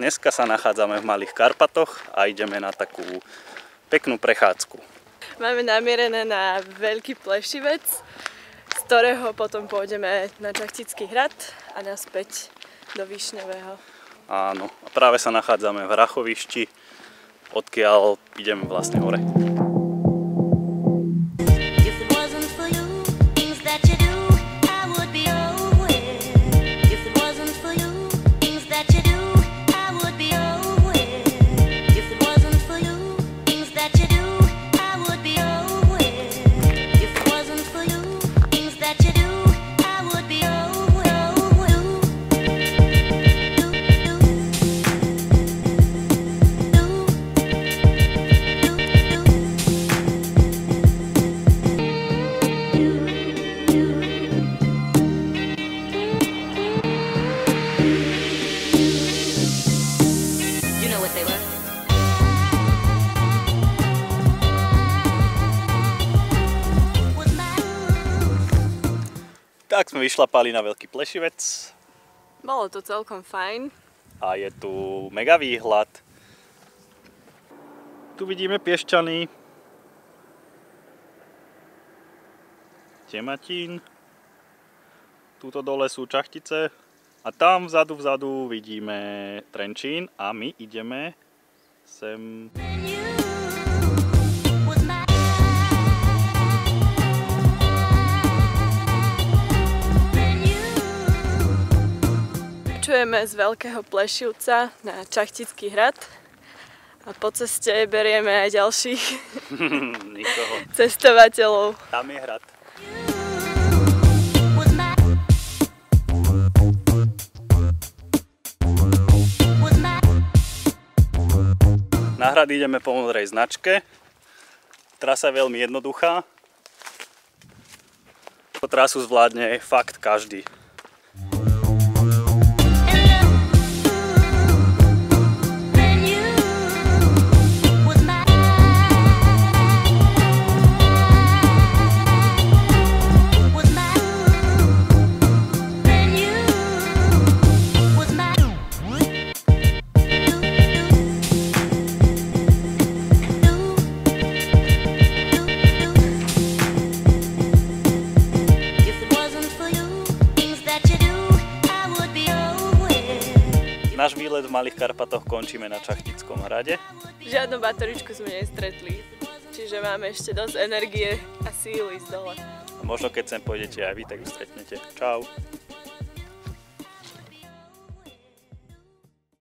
Dneska sa nachádzame v Malých Karpatoch a ideme na takú peknú prechádzku. Máme namierené na Veľký Plešivec, z ktorého potom pôjdeme na Čachtický hrad a naspäť do Višňového. Áno, a práve sa nachádzame v Rachovišti, odkiaľ ideme vlastne hore. Tak sme vyšlapali na Veľký Plešivec. Bolo to celkom fajn. A je tu mega výhľad. Tu vidíme Piešťany. Tematín. Tuto dole sú Čachtice. A tam vzadu vidíme Trenčín. A my ideme sem. Čujeme z Veľkého Plešivca na Čachtický hrad a po ceste berieme aj ďalších cestovateľov. Tam je hrad. Na hrad ideme po modrej značke. Trasa je veľmi jednoduchá. Po trasu zvládne fakt každý. Náš výlet v Malých Karpatoch končíme na Čachtickom hrade. Žiadnu bateričku sme nestretli, čiže máme ešte dosť energie a síly ísť dole. A možno keď sem pôjdete aj vy, tak ju stretnete. Čau.